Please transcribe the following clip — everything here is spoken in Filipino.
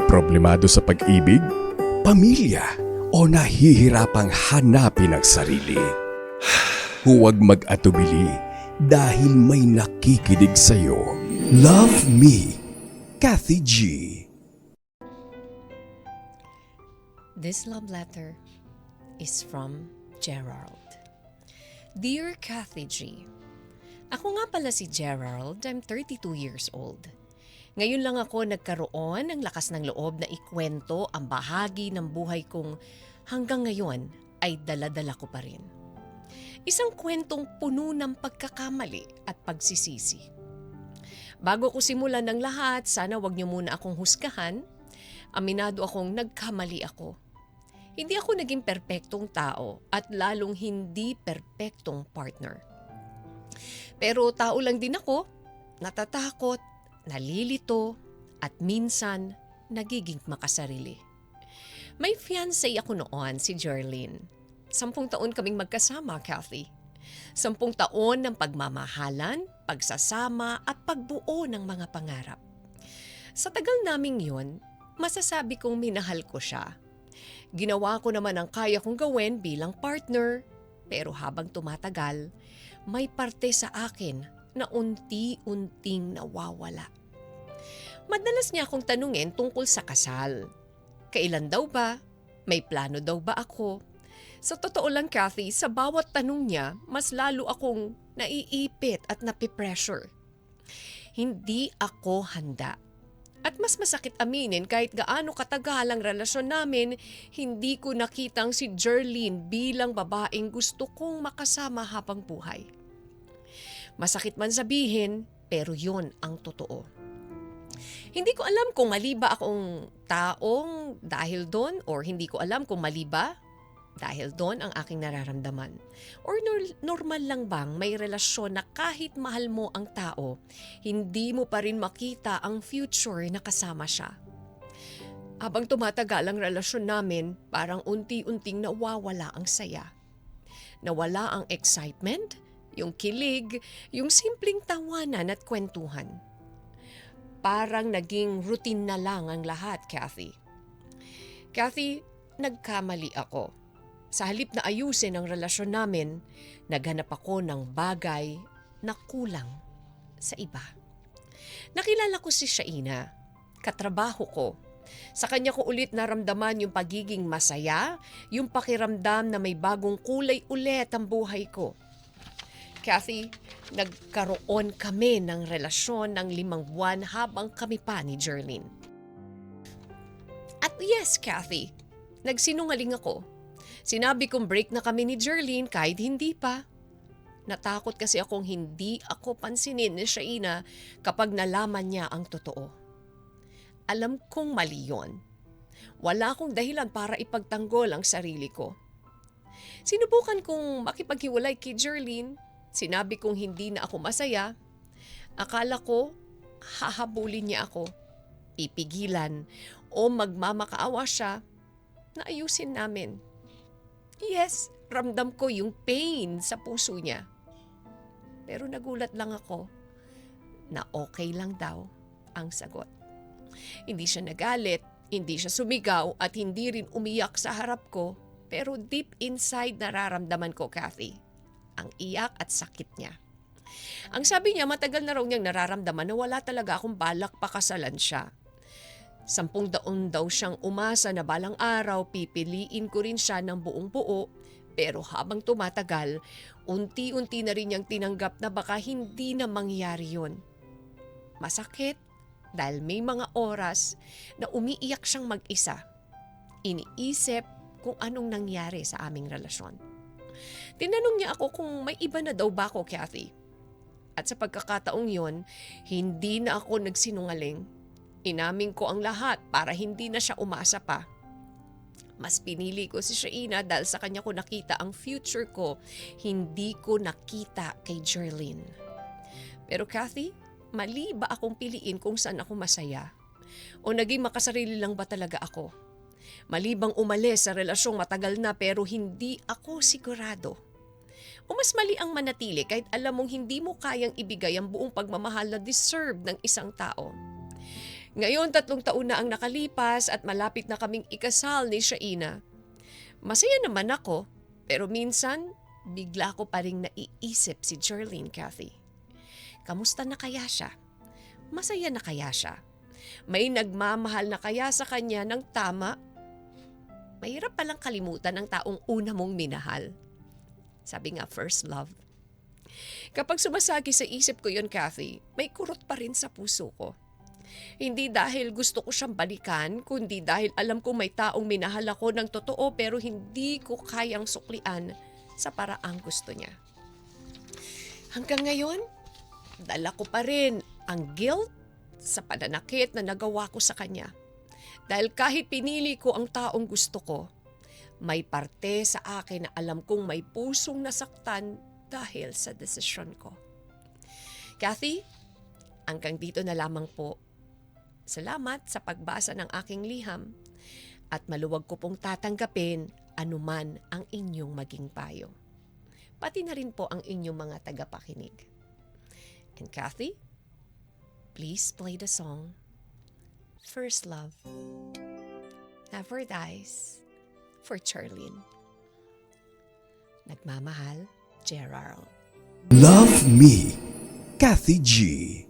Problemado sa pag-ibig, pamilya, o nahihirapang hanapin ang sarili? Huwag mag-atubili dahil may nakikinig sa'yo. Love Me, Kathy G. This love letter is from Gerald. Dear Kathy G, ako nga pala si Gerald, I'm 32 years old. Ngayon lang ako nagkaroon ng lakas ng loob na ikwento ang bahagi ng buhay kong hanggang ngayon ay dala-dala ko pa rin. Isang kwentong puno ng pagkakamali at pagsisisi. Bago ko simulan ng lahat, sana wag niyo muna akong husgahan. Aminado akong nagkamali ako. Hindi ako naging perpektong tao at lalong hindi perpektong partner. Pero tao lang din ako, natatakot, nalilito, at minsan nagiging makasarili. May fiancé ako noon, si Jerlyn. 10 taon kaming magkasama, Kathy. 10 taon ng pagmamahalan, pagsasama at pagbuo ng mga pangarap. Sa tagal naming yun, masasabi kong minahal ko siya. Ginawa ko naman ang kaya kong gawin bilang partner, pero habang tumatagal, may parte sa akin na unti-unting nawawala. Madalas niya akong tanungin tungkol sa kasal. Kailan daw ba? May plano daw ba ako? Sa totoo lang, Kathy, sa bawat tanong niya, mas lalo akong naiipit at napipressure. Hindi ako handa. At mas masakit aminin kahit gaano katagal ang relasyon namin, hindi ko nakitang si Jerlyn bilang babaeng gusto kong makasama habang buhay. Masakit man sabihin, pero yon ang totoo. Hindi ko alam kung mali ba akong taong dahil doon or hindi ko alam kung mali ba dahil doon ang aking nararamdaman. Or normal lang bang may relasyon na kahit mahal mo ang tao, hindi mo pa rin makita ang future na kasama siya. Habang tumatagal ang relasyon namin, parang unti-unting nawawala ang saya. Nawala ang excitement, yung kilig, yung simpleng tawanan at kwentuhan. Parang naging routine na lang ang lahat, Kathy. Kathy, nagkamali ako. Sa halip na ayusin ang relasyon namin, naghanap ako ng bagay na kulang sa iba. Nakilala ko si Shaina, katrabaho ko. Sa kanya ko ulit naramdaman yung pagiging masaya, yung pakiramdam na may bagong kulay ulit ang buhay ko. Kathy, nagkaroon kami ng relasyon ng 5 buwan habang kami pa ni Jerlyn. At yes, Kathy, nagsinungaling ako. Sinabi kong break na kami ni Jerlyn kahit hindi pa. Natakot kasi akong hindi ako pansinin ni Shaina kapag nalaman niya ang totoo. Alam kong mali yun. Wala akong dahilan para ipagtanggol ang sarili ko. Sinubukan kong makipaghiwalay kay Jerlyn. Sinabi kong hindi na ako masaya. Akala ko, hahabulin niya ako. Pipigilan o magmamakaawa siya na ayusin namin. Yes, ramdam ko yung pain sa puso niya. Pero nagulat lang ako na okay lang daw ang sagot. Hindi siya nagalit, hindi siya sumigaw at hindi rin umiyak sa harap ko. Pero deep inside nararamdaman ko, Kathy, ang iyak at sakit niya. Ang sabi niya, matagal na raw niyang nararamdaman na wala talaga akong balak pakasalan siya. 10 taon daw siyang umasa na balang araw pipiliin ko rin siya ng buong buo, pero habang tumatagal, unti-unti na rin niyang tinanggap na baka hindi na mangyari yun. Masakit dahil may mga oras na umiiyak siyang mag-isa. Iniisip kung anong nangyari sa aming relasyon. Tinanong niya ako kung may iba na daw ba ako, Kathy. At sa pagkakataong yon, hindi na ako nagsinungaling. Inamin ko ang lahat para hindi na siya umasa pa. Mas pinili ko si Shaina dahil sa kanya ko nakita ang future ko, hindi ko nakita kay Jerlyn. Pero Kathy, mali ba akong piliin kung saan ako masaya? O naging makasarili lang ba talaga ako? Mali bang umalis sa relasyong matagal na pero hindi ako sigurado? O mas mali ang manatili kahit alam mong hindi mo kayang ibigay ang buong pagmamahal na deserve ng isang tao? Ngayon 3 taon na ang nakalipas at malapit na kaming ikasal ni Shaina. Masaya naman ako, pero minsan bigla ko pa rin naiisip si Charlene, Kathy. Kamusta na kaya siya? Masaya na kaya siya? May nagmamahal na kaya sa kanya ng tama? Mahirap palang kalimutan ang taong una mong minahal. Sabi nga, first love. Kapag sumasagi sa isip ko yon, Kathy, may kurot pa rin sa puso ko. Hindi dahil gusto ko siyang balikan, kundi dahil alam ko may taong minahal ako ng totoo pero hindi ko kayang suklian sa paraang gusto niya. Hanggang ngayon, dala ko pa rin ang guilt sa pananakit na nagawa ko sa kanya. Dahil kahit pinili ko ang taong gusto ko, may parte sa akin na alam kong may pusong nasaktan dahil sa desisyon ko. Kathy, hanggang dito na lamang po. Salamat sa pagbasa ng aking liham at maluwag ko pong tatanggapin anuman ang inyong maging payo. Pati na rin po ang inyong mga tagapakinig. And Kathy, please play the song First Love Never Dies for Charlene. Nagmamahal, Gerald. Love Me, Kathy G.